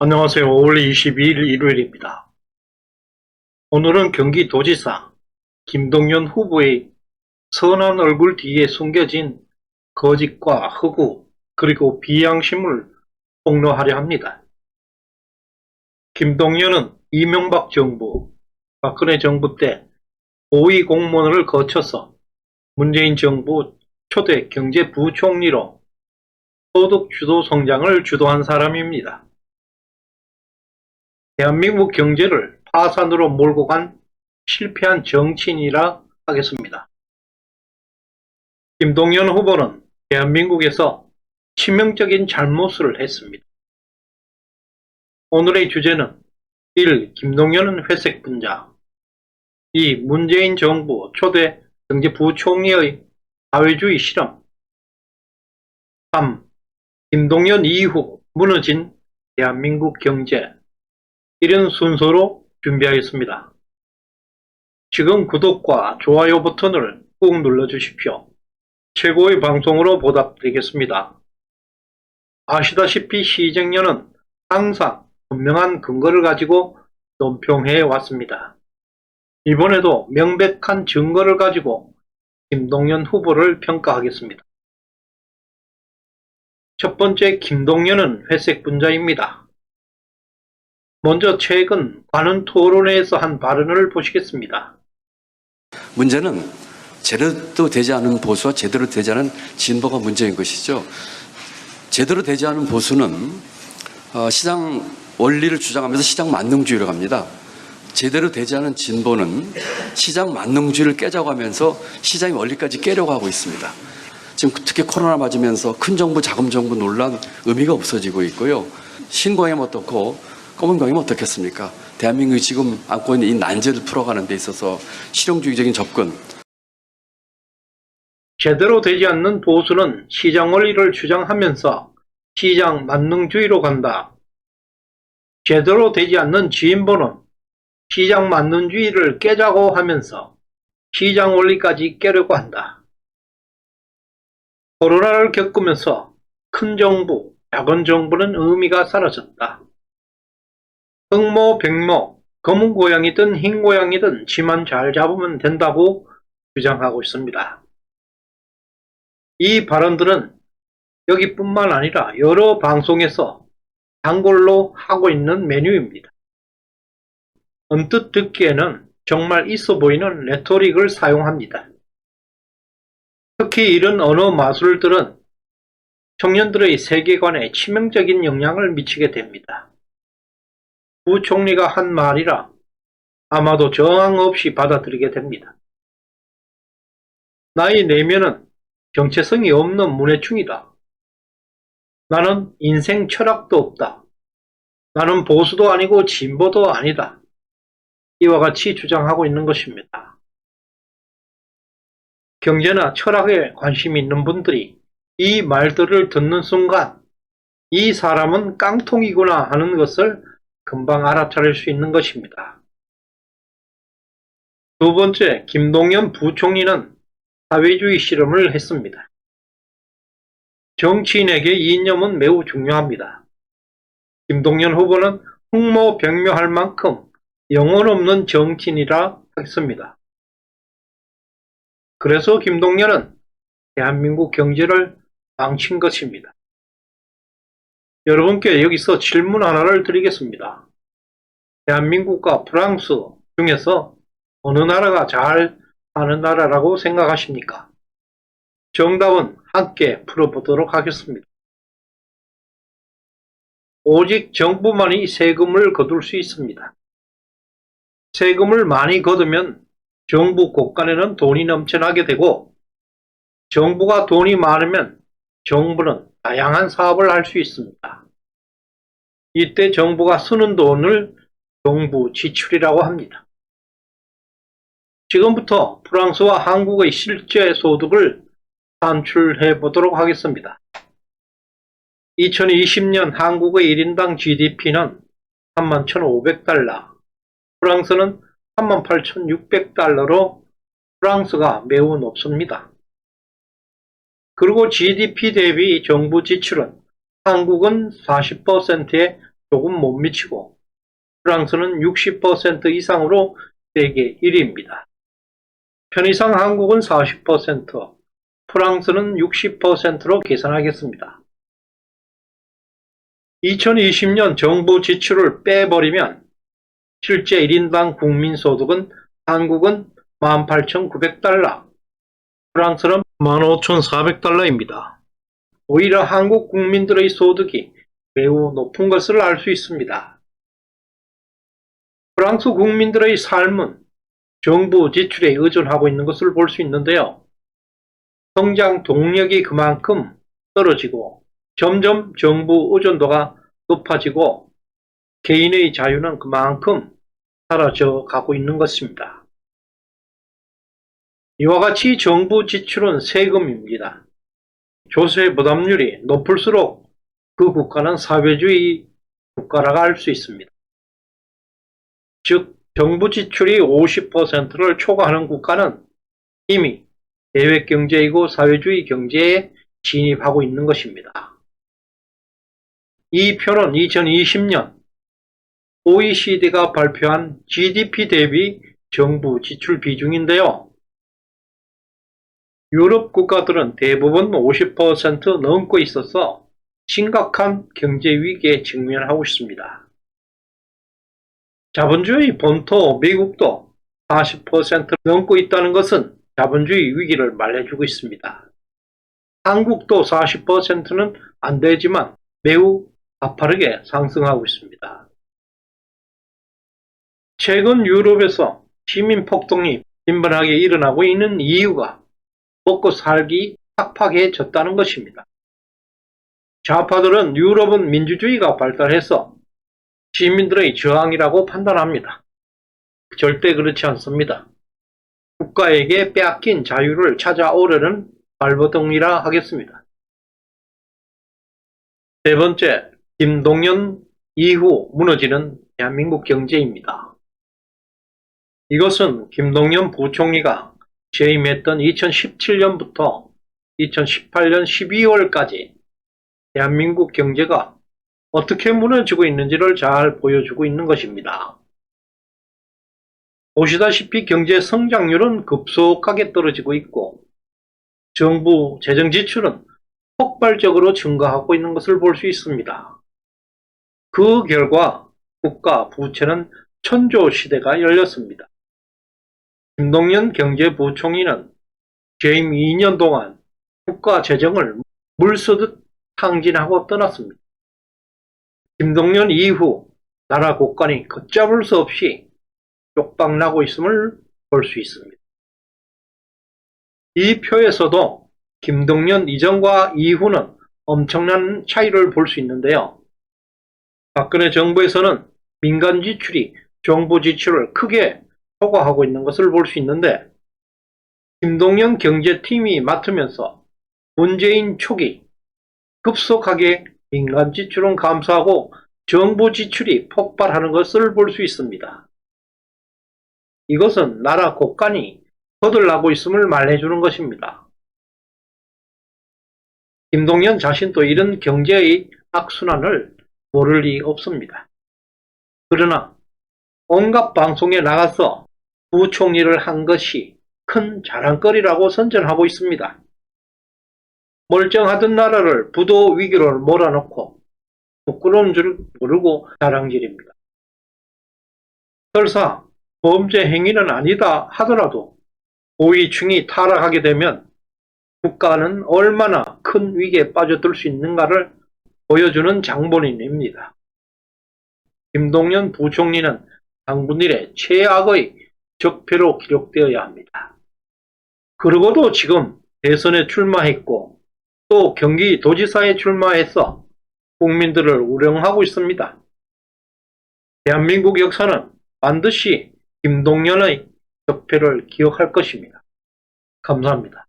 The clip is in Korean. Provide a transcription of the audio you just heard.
안녕하세요. 5월 22일 일요일입니다. 오늘은 경기도지사 김동연 후보의 선한 얼굴 뒤에 숨겨진 거짓과 허구 그리고 비양심을 폭로하려 합니다. 김동연은 이명박 정부, 박근혜 정부 때 고위공무원을 거쳐서 문재인 정부 초대 경제부총리로 소득주도 성장을 주도한 사람입니다. 대한민국 경제를 파산으로 몰고 간 실패한 정치인이라 하겠습니다. 김동연 후보는 대한민국에서 치명적인 잘못을 했습니다. 오늘의 주제는 1. 김동연은 회색 분자 2. 문재인 정부 초대 경제부총리의 사회주의 실험 3. 김동연 이후 무너진 대한민국 경제 이런 순서로 준비하였습니다. 지금 구독과 좋아요 버튼을 꾹 눌러주십시오. 최고의 방송으로 보답드리겠습니다. 아시다시피 시정연은 항상 분명한 근거를 가지고 논평해 왔습니다. 이번에도 명백한 증거를 가지고 김동연 후보를 평가하겠습니다. 첫 번째, 김동연은 회색 분자입니다. 먼저 최근 관훈 토론회에서 한 발언을 보시겠습니다. 문제는 제대로 되지 않은 보수와 제대로 되지 않은 진보가 문제인 것이죠. 제대로 되지 않은 보수는 시장 원리를 주장하면서 시장 만능주의로 갑니다. 제대로 되지 않은 진보는 시장 만능주의를 깨자고 하면서 시장의 원리까지 깨려고 하고 있습니다. 지금 특히 코로나 맞으면서 큰 정부 작은 정부 논란 의미가 없어지고 있고요. 신공이면 어떻고 검은 광이면 어떻겠습니까? 대한민국이 지금 안고 있는 이 난제를 풀어가는 데 있어서 실용주의적인 접근. 제대로 되지 않는 보수는 시장 원리를 주장하면서 시장 만능주의로 간다. 제대로 되지 않는 진보는 시장 만능주의를 깨자고 하면서 시장 원리까지 깨려고 한다. 코로나를 겪으면서 큰 정부, 작은 정부는 의미가 사라졌다. 흑모, 백모, 검은 고양이든 흰 고양이든 지만 잘 잡으면 된다고 주장하고 있습니다. 이 발언들은 여기뿐만 아니라 여러 방송에서 단골로 하고 있는 메뉴입니다. 언뜻 듣기에는 정말 있어 보이는 레토릭을 사용합니다. 특히 이런 언어 마술들은 청년들의 세계관에 치명적인 영향을 미치게 됩니다. 부총리가 한 말이라 아마도 저항 없이 받아들이게 됩니다. 나의 내면은 정체성이 없는 문해충이다. 나는 인생 철학도 없다. 나는 보수도 아니고 진보도 아니다. 이와 같이 주장하고 있는 것입니다. 경제나 철학에 관심이 있는 분들이 이 말들을 듣는 순간 이 사람은 깡통이구나 하는 것을 금방 알아차릴 수 있는 것입니다. 두 번째, 김동연 부총리는 사회주의 실험을 했습니다. 정치인에게 이념은 매우 중요합니다. 김동연 후보는 흑모백묘할 만큼 영혼 없는 정치인이라 하겠습니다. 그래서 김동연은 대한민국 경제를 망친 것입니다. 여러분께 여기서 질문 하나를 드리겠습니다. 대한민국과 프랑스 중에서 어느 나라가 잘 사는 나라라고 생각하십니까? 정답은 함께 풀어보도록 하겠습니다. 오직 정부만이 세금을 거둘 수 있습니다. 세금을 많이 거두면 정부 곳간에는 돈이 넘쳐나게 되고 정부가 돈이 많으면 정부는 다양한 사업을 할 수 있습니다. 이때 정부가 쓰는 돈을 정부 지출이라고 합니다. 지금부터 프랑스와 한국의 실제 소득을 산출해 보도록 하겠습니다. 2020년 한국의 1인당 GDP는 31,500달러, 프랑스는 38,600달러로 프랑스가 매우 높습니다. 그리고 GDP 대비 정부 지출은 한국은 40%에 조금 못 미치고 프랑스는 60% 이상으로 세계 1위입니다. 편의상 한국은 40%, 프랑스는 60%로 계산하겠습니다. 2020년 정부 지출을 빼버리면 실제 1인당 국민소득은 한국은 18,900달러, 프랑스는 15,400달러입니다. 오히려 한국 국민들의 소득이 매우 높은 것을 알 수 있습니다. 프랑스 국민들의 삶은 정부 지출에 의존하고 있는 것을 볼 수 있는데요. 성장 동력이 그만큼 떨어지고 점점 정부 의존도가 높아지고 개인의 자유는 그만큼 사라져 가고 있는 것입니다. 이와 같이 정부 지출은 세금입니다. 조세 부담률이 높을수록 그 국가는 사회주의 국가라고 할 수 있습니다. 즉, 정부 지출이 50%를 초과하는 국가는 이미 계획경제이고 사회주의 경제에 진입하고 있는 것입니다. 이 표는 2020년 OECD가 발표한 GDP 대비 정부 지출 비중인데요. 유럽 국가들은 대부분 50% 넘고 있어서 심각한 경제 위기에 직면하고 있습니다. 자본주의 본토 미국도 40% 넘고 있다는 것은 자본주의 위기를 말해주고 있습니다. 한국도 40%는 안 되지만 매우 가파르게 상승하고 있습니다. 최근 유럽에서 시민폭동이 빈번하게 일어나고 있는 이유가 먹고 살기 팍팍해졌다는 것입니다. 좌파들은 유럽은 민주주의가 발달해서 시민들의 저항이라고 판단합니다. 절대 그렇지 않습니다. 국가에게 빼앗긴 자유를 찾아오려는 발버둥이라 하겠습니다. 세 번째, 김동연 이후 무너지는 대한민국 경제입니다. 이것은 김동연 부총리가 재임했던 2017년부터 2018년 12월까지 대한민국 경제가 어떻게 무너지고 있는지를 잘 보여주고 있는 것입니다. 보시다시피 경제 성장률은 급속하게 떨어지고 있고 정부 재정 지출은 폭발적으로 증가하고 있는 것을 볼 수 있습니다. 그 결과 국가 부채는 천조 시대가 열렸습니다. 김동연 경제부총리는 재임 2년 동안 국가 재정을 물쓰듯 탕진하고 떠났습니다. 김동연 이후 나라 곳간이 걷잡을 수 없이 쪽박나고 있음을 볼 수 있습니다. 이 표에서도 김동연 이전과 이후는 엄청난 차이를 볼 수 있는데요. 박근혜 정부에서는 민간 지출이 정부 지출을 크게 초과하고 있는 것을 볼 수 있는데 김동연 경제팀이 맡으면서 문재인 초기 급속하게 민간 지출은 감소하고 정부 지출이 폭발하는 것을 볼 수 있습니다. 이것은 나라 곳간이 거들나고 있음을 말해주는 것입니다. 김동연 자신도 이런 경제의 악순환을 모를 리 없습니다. 그러나 온갖 방송에 나가서 부총리를 한 것이 큰 자랑거리라고 선전하고 있습니다. 멀쩡하던 나라를 부도 위기로 몰아넣고 부끄러운 줄 모르고 자랑질입니다. 설사 범죄 행위는 아니다 하더라도 고위층이 타락하게 되면 국가는 얼마나 큰 위기에 빠져들 수 있는가를 보여주는 장본인입니다. 김동연 부총리는 당분 이래 최악의 적폐로 기록되어야 합니다. 그러고도 지금 대선에 출마했고 또 경기도지사에 출마해서 국민들을 우롱하고 있습니다. 대한민국 역사는 반드시 김동연의 적폐를 기억할 것입니다. 감사합니다.